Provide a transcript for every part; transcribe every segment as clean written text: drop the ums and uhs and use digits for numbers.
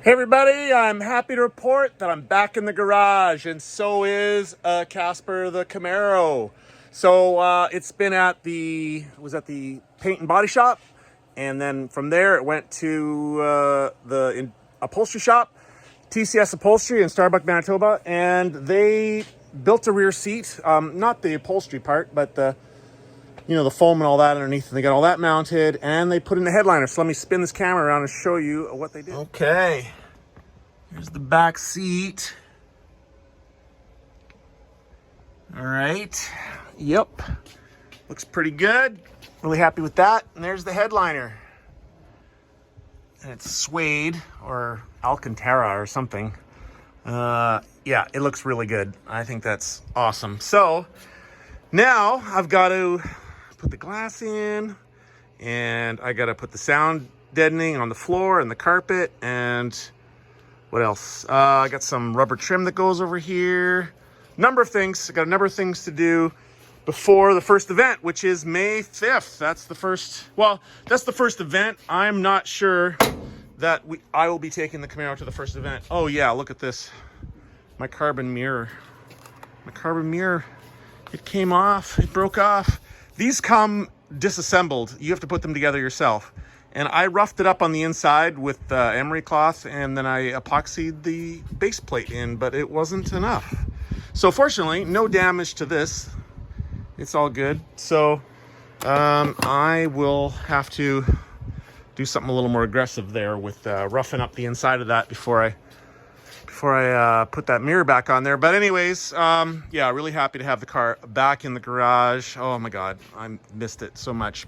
Hey everybody, I'm happy to report that I'm back in the garage, and so is Casper the Camaro. So it's been at the paint and body shop, and then from there it went to the upholstery shop, TCS Upholstery in Starbuck, Manitoba, and they built a rear seat, not the upholstery part, but the foam and all that underneath, and they got all that mounted, and they put in the headliner. So let me spin this camera around and show you what they did. Okay, here's the back seat. All right, yep, looks pretty good. Really happy with that. And there's the headliner. And it's suede or Alcantara or something. Yeah, it looks really good. I think that's awesome. So now I've got to put the glass in, and I got to put the sound deadening on the floor and the carpet, and what else? I got some rubber trim that goes over here. Number of things. I got a number of things to do before the first event, which is May 5th. That's the first event. I'm not sure that I will be taking the Camaro to the first event. Oh yeah, look at this. My carbon mirror. It came off. It broke off. These come disassembled. You have to put them together yourself. And I roughed it up on the inside with emery cloth, and then I epoxied the base plate in, but it wasn't enough. So fortunately, no damage to this. It's all good. So I will have to do something a little more aggressive there with roughing up the inside of that before I put that mirror back on there. But anyways, yeah, really happy to have the car back in the garage. Oh my God, I missed it so much.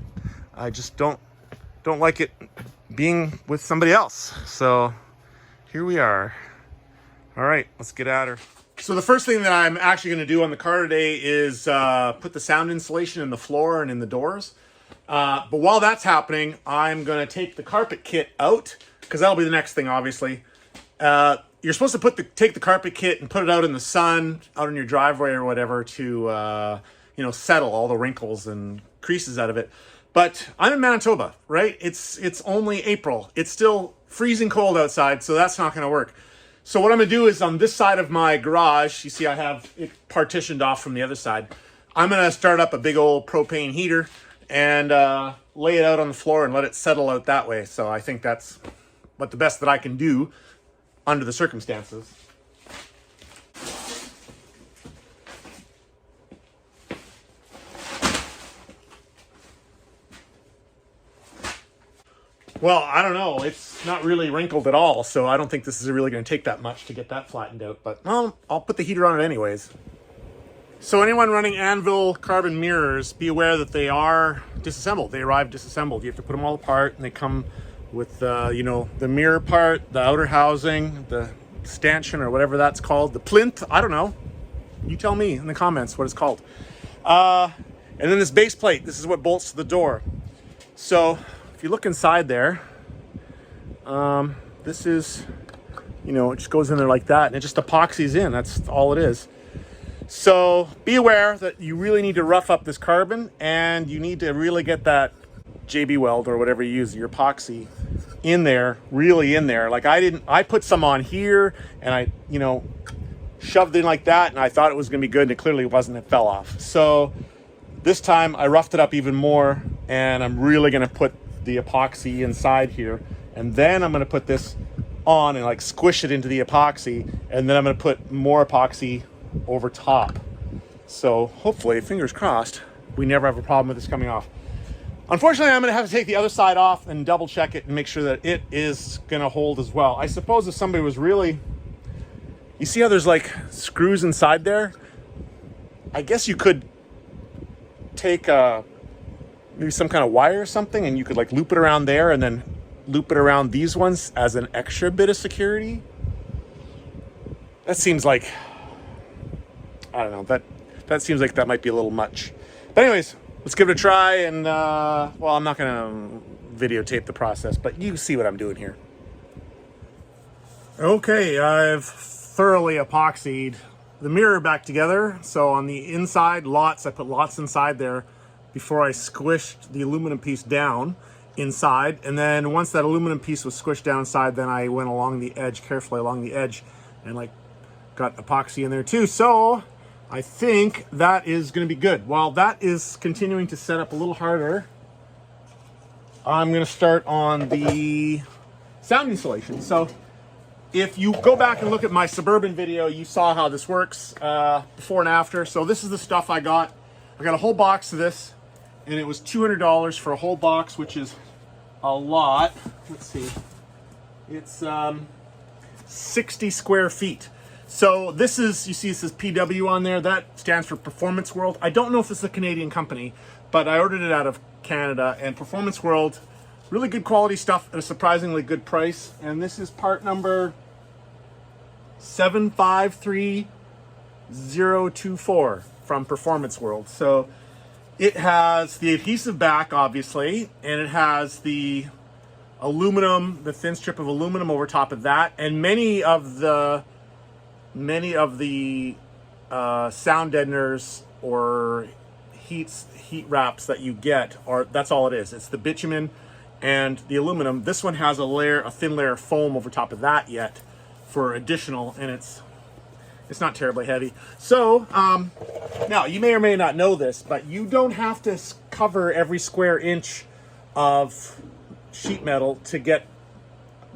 I just don't like it being with somebody else. So here we are. All right, let's get at her. So the first thing that I'm actually going to do on the car today is put the sound insulation in the floor and in the doors. But while that's happening, I'm going to take the carpet kit out, because that'll be the next thing, obviously. You're supposed to take the carpet kit and put it out in the sun, out in your driveway or whatever, to settle all the wrinkles and creases out of it. But I'm in Manitoba, right? It's only April. It's still freezing cold outside, so that's not going to work. So what I'm going to do is, on this side of my garage, you see I have it partitioned off from the other side. I'm going to start up a big old propane heater and lay it out on the floor and let it settle out that way. So I think that's the best that I can do under the circumstances. Well, I don't know. It's not really wrinkled at all, so I don't think this is really going to take that much to get that flattened out. But I'll put the heater on it anyways. So anyone running Anvil carbon mirrors, be aware that they are disassembled. They arrive disassembled. You have to put them all apart, and they come with the mirror part, the outer housing, the stanchion or whatever that's called, the plinth. I don't know. You tell me in the comments what it's called. And then this base plate. This is what bolts to the door. So if you look inside there, this is, it just goes in there like that, and it just epoxies in. That's all it is. So be aware that you really need to rough up this carbon, and you need to really get that JB Weld or whatever you use, your epoxy, in there, really in there. Like I put some on here, and I, shoved in like that, and I thought it was going to be good, and it clearly wasn't. It fell off. So this time I roughed it up even more, and I'm really going to put the epoxy inside here, and then I'm going to put this on and like squish it into the epoxy, and then I'm going to put more epoxy over top. So hopefully, fingers crossed, we never have a problem with this coming off. Unfortunately, I'm going to have to take the other side off and double check it and make sure that it is going to hold as well. I suppose if somebody was really, you see how there's like screws inside there? I guess you could take maybe some kind of wire or something, and you could like loop it around there and then loop it around these ones as an extra bit of security. That seems like, I don't know, that seems like that might be a little much. But anyways, let's give it a try, and well, I'm not gonna videotape the process, but you see what I'm doing here. Okay, I've thoroughly epoxied the mirror back together. So on the inside, I put lots inside there before I squished the aluminum piece down. inside. And then once that aluminum piece was squished down inside, then I went along the edge, carefully along the edge, and like got epoxy in there too. So I think that is going to be good. While that is continuing to set up a little harder, I'm going to start on the sound insulation. So if you go back and look at my Suburban video, you saw how this works before and after. So this is the stuff I got. I got a whole box of this, and it was $200 for a whole box, which is a lot. Let's see. It's 60 square feet. So this is, you see it says PW on there. That stands for Performance World. I don't know if it's a Canadian company, but I ordered it out of Canada, and Performance World, really good quality stuff at a surprisingly good price. And this is part number 753024 from Performance World. So it has the adhesive back, obviously, and it has the aluminum, the thin strip of aluminum over top of that, and many of the sound deadeners or heat wraps that you get are, that's all it is. It's the bitumen and the aluminum. This one has a thin layer of foam over top of that yet for additional, and it's not terribly heavy. So now you may or may not know this, but you don't have to cover every square inch of sheet metal to get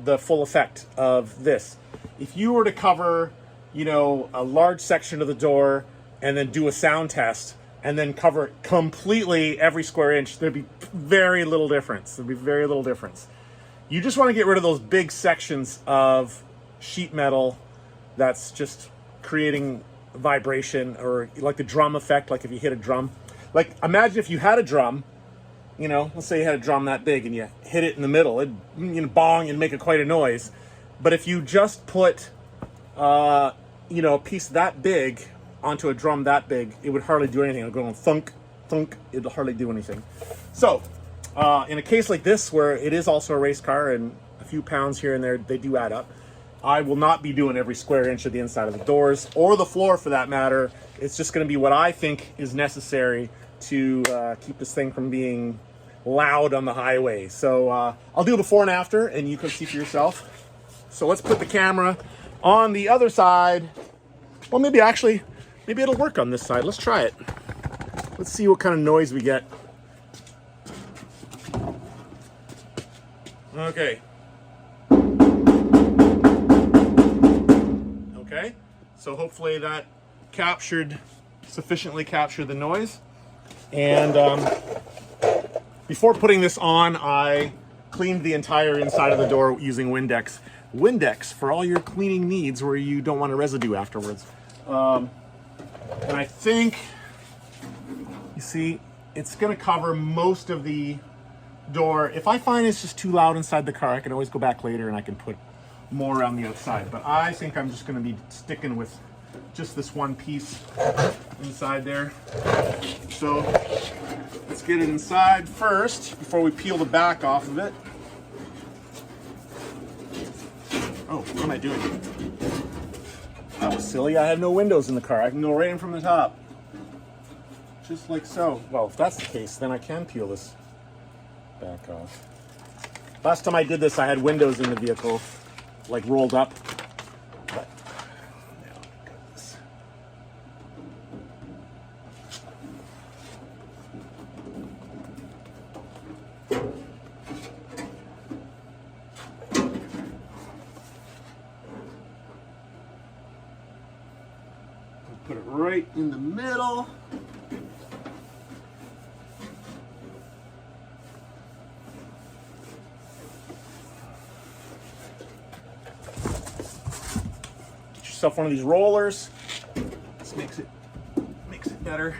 the full effect of this. If you were to cover, you know, a large section of the door and then do a sound test and then cover it completely every square inch, there'd be very little difference. There'd be very little difference. You just want to get rid of those big sections of sheet metal that's just creating vibration, or like the drum effect, like if you hit a drum. Like imagine if you had a drum, you know, let's say you had a drum that big and you hit it in the middle, it'd, you know, bong and make quite a noise. But if you just put you know, a piece that big onto a drum that big, it would hardly do anything. It would go on thunk, thunk, it'll hardly do anything. So in a case like this, where it is also a race car and a few pounds here and there, they do add up, I will not be doing every square inch of the inside of the doors, or the floor for that matter. It's just going to be what I think is necessary to keep this thing from being loud on the highway. So I'll do a before and after, and you can see for yourself. So let's put the camera on the other side. Well, maybe it'll work on this side. Let's try it. Let's see what kind of noise we get. Okay. Okay, so hopefully that sufficiently captured the noise. And before putting this on, I cleaned the entire inside of the door using Windex. Windex for all your cleaning needs where you don't want a residue afterwards. And I think, you see, it's going to cover most of the door. If I find it's just too loud inside the car, I can always go back later and I can put more around the outside. But I think I'm just going to be sticking with just this one piece inside there. So let's get it inside first before we peel the back off of it. Oh, what am I doing? That was silly. I have no windows in the car. I can go right in from the top. Just like so. Well, if that's the case, then I can peel this back off. Last time I did this, I had windows in the vehicle, like rolled up. But now I've got this. Put it right in the middle. Get yourself one of these rollers. This makes it better.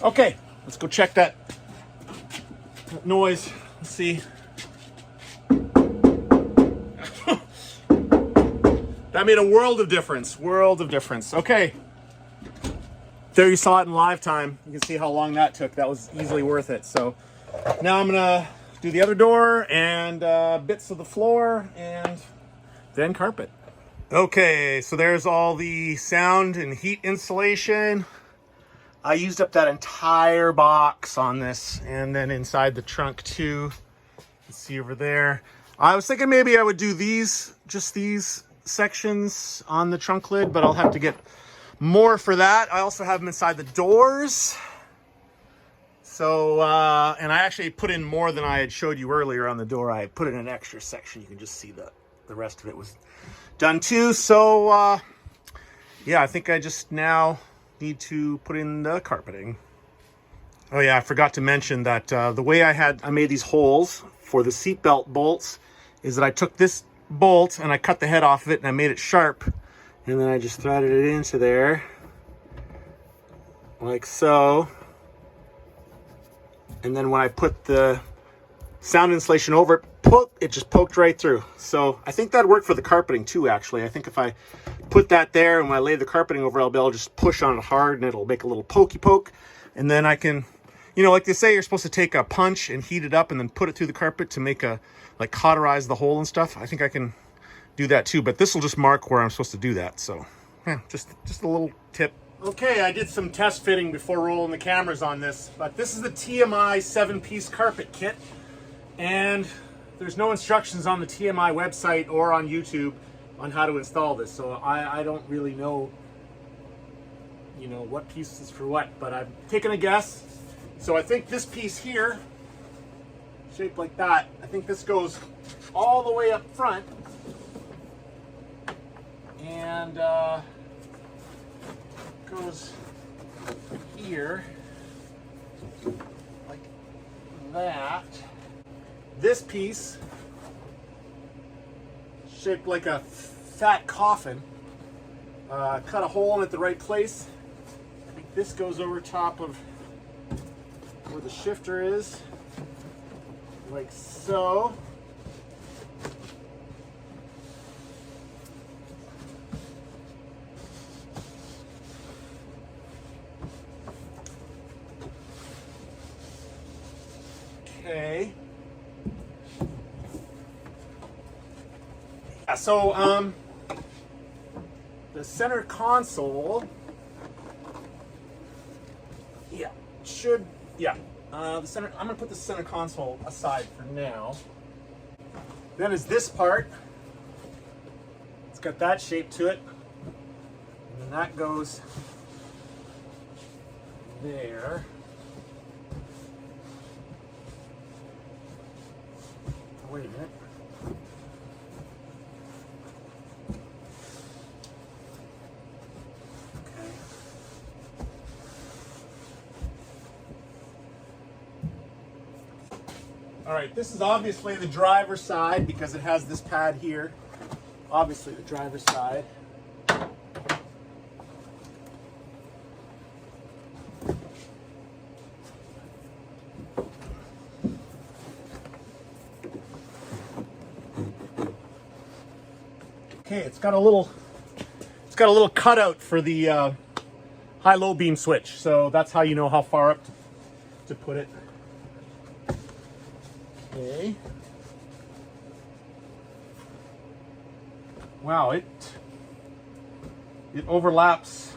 Okay, let's go check that noise. Let's see. That made a world of difference. World of difference. Okay. There you saw it in live time. You can see how long that took. That was easily worth it. So Now I'm gonna do the other door and bits of the floor and then carpet. Okay, so there's all the sound and heat insulation. I used up that entire box on this, and then inside the trunk too. Let's see over there. I was thinking maybe I would do just these sections on the trunk lid, but I'll have to get more for that. I also have them inside the doors. So, and I actually put in more than I had showed you earlier on the door. I put in an extra section. You can just see the rest of it was done too. So, yeah, I think I just now need to put in the carpeting. Oh yeah, I forgot to mention that the way I made these holes for the seatbelt bolts is that I took this bolt and I cut the head off of it and I made it sharp, and then I just threaded it into there like so. And then when I put the sound insulation over it, it just poked right through. So I think that worked for the carpeting too, actually. I think if I put that there and when I lay the carpeting over, I'll be able to just push on it hard and it'll make a little pokey poke. And then I can, you know, like they say, you're supposed to take a punch and heat it up and then put it through the carpet to make like cauterize the hole and stuff. I think I can do that too, but this will just mark where I'm supposed to do that. So yeah, just a little tip. Okay, I did some test fitting before rolling the cameras on this, but this is the TMI 7-piece carpet kit, and there's no instructions on the TMI website or on YouTube on how to install this, so I don't really know, you know, what piece is for what, but I'm taking a guess. So I think this piece here, shaped like that, I think this goes all the way up front, and goes here like that. This piece, shaped like a fat coffin, cut a hole in it the right place. I think this goes over top of where the shifter is, like so. Okay. Yeah, so the center console, the center, I'm gonna put the center console aside for now. Then is this part. It's got that shape to it. And then that goes there. Wait a minute. Okay. All right, this is obviously the driver's side because it has this pad here. Obviously the driver's side. Okay, it's got a little cutout for the high-low beam switch, so that's how you know how far up to put it. Okay. Wow, it overlaps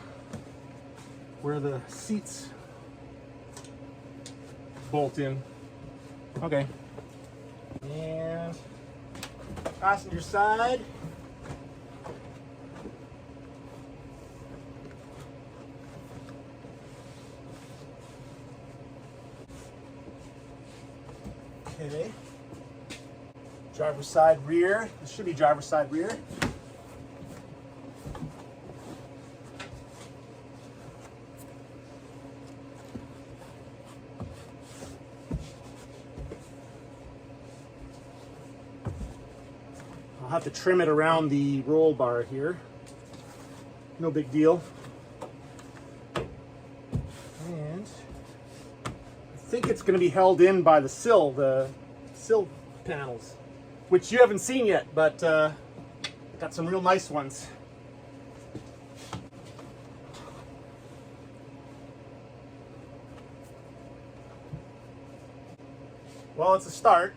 where the seats bolt in. Okay. And passenger side. Okay. Driver's side rear. This should be driver's side rear. I'll have to trim it around the roll bar here. No big deal. And I think it's going to be held in by the sill panels, which you haven't seen yet, but got some real nice ones. Well, it's a start.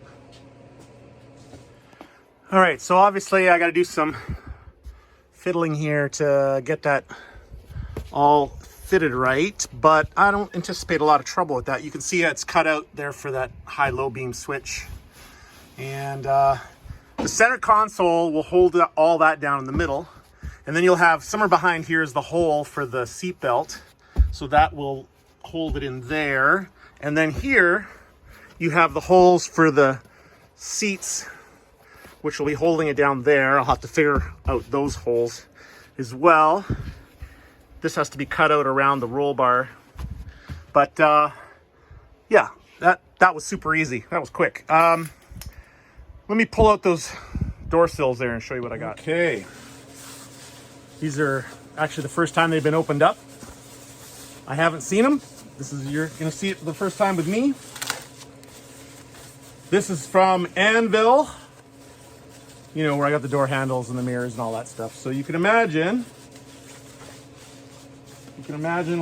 All right, so obviously I got to do some fiddling here to get that all fitted right, but I don't anticipate a lot of trouble with that. You can see it's cut out there for that high-low beam switch. And the center console will hold all that down in the middle. And then you'll have somewhere behind here is the hole for the seat belt. So that will hold it in there. And then here you have the holes for the seats, which will be holding it down there. I'll have to figure out those holes as well. This has to be cut out around the roll bar. But yeah, that was super easy. That was quick. Let me pull out those door sills there and show you what I got. Okay. These are actually the first time they've been opened up. I haven't seen them. You're gonna see it for the first time with me. This is from Anvil. You know, where I got the door handles and the mirrors and all that stuff. So you can imagine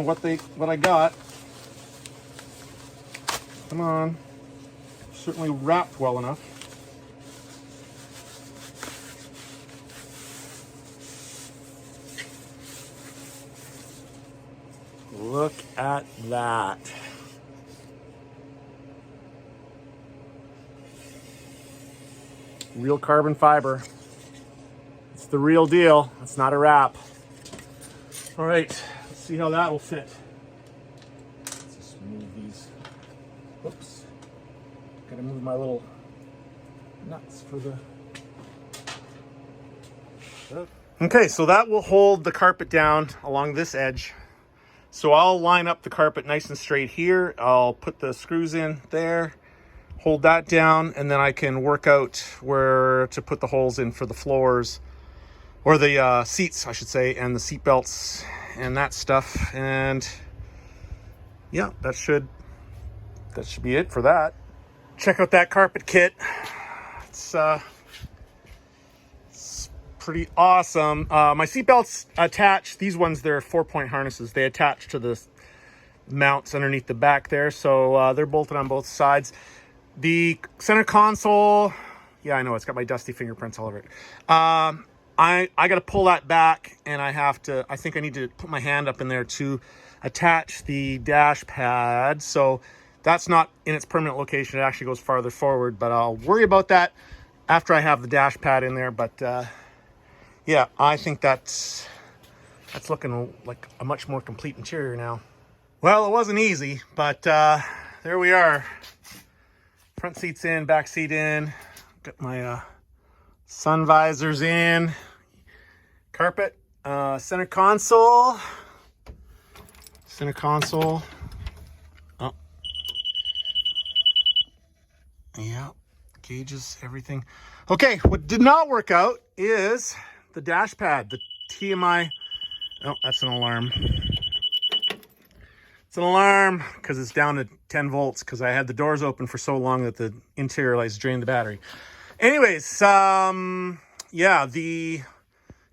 what I got. Come on. Certainly wrapped well enough. Look at that. Real carbon fiber. It's the real deal. It's not a wrap. All right, let's see how that will fit. Let's just move these. Oops. Gotta move my little nuts for the... Okay, so that will hold the carpet down along this edge. So I'll line up the carpet nice and straight here. I'll put the screws in there, hold that down, and then I can work out where to put the holes in for the floors, or the seats, I should say, and the seat belts and that stuff. And yeah, that should be it for that. Check out that carpet kit. It's pretty awesome. My seat belts attach. These ones, they're 4-point harnesses. They attach to the mounts underneath the back there, so they're bolted on both sides. The center console, yeah, I know it's got my dusty fingerprints all over it. I got to pull that back, and I think I need to put my hand up in there to attach the dash pad. So that's not in its permanent location. It actually goes farther forward, but I'll worry about that after I have the dash pad in there. But yeah, I think that's looking like a much more complete interior now. Well, it wasn't easy, but there we are. Front seat's in, back seat in. Got my sun visors in. Carpet, center console. Center console. Oh. Yeah, gauges, everything. Okay, what did not work out is the dash pad, the TMI. Oh, that's an alarm. It's an alarm because it's down to 10 volts because I had the doors open for so long that the interior lights drained the battery. Anyways, yeah, the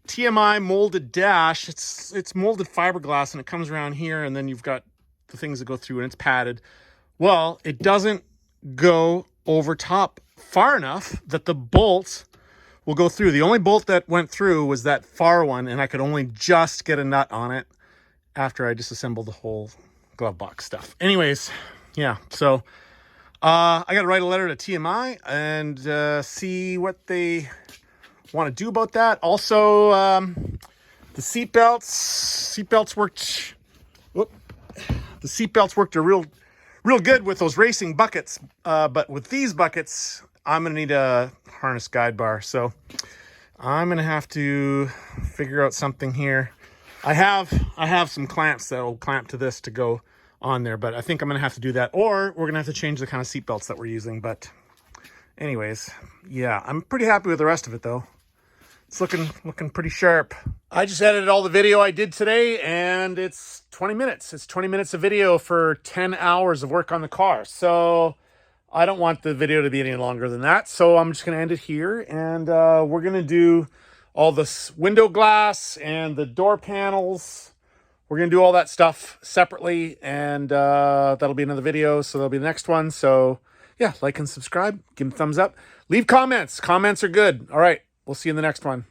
TMI molded dash, it's molded fiberglass, and it comes around here, and then you've got the things that go through, and it's padded. Well, it doesn't go over top far enough that the bolt will go through. The only bolt that went through was that far one, and I could only just get a nut on it after I disassembled the whole glove box stuff. Anyways, yeah, so I got to write a letter to TMI and see what they want to do about that. Also, the seat belts worked. Whoop, the seat belts worked real good with those racing buckets. But with these buckets, I'm gonna need a harness guide bar. So I'm gonna have to figure out something here. I have some clamps that will clamp to this to go on there, but I think I'm gonna have to do that, or we're gonna have to change the kind of seat belts that we're using. But anyways, yeah, I'm pretty happy with the rest of it though. It's looking pretty sharp. I just edited all the video I did today, and it's 20 minutes. It's 20 minutes of video for 10 hours of work on the car. So I don't want the video to be any longer than that. So I'm just gonna end it here, and we're gonna do all this window glass and the door panels. We're going to do all that stuff separately, and that'll be another video, so that'll be the next one. So Yeah, like and subscribe. Give them a thumbs up. Leave comments. Comments are good. All right. We'll see you in the next one.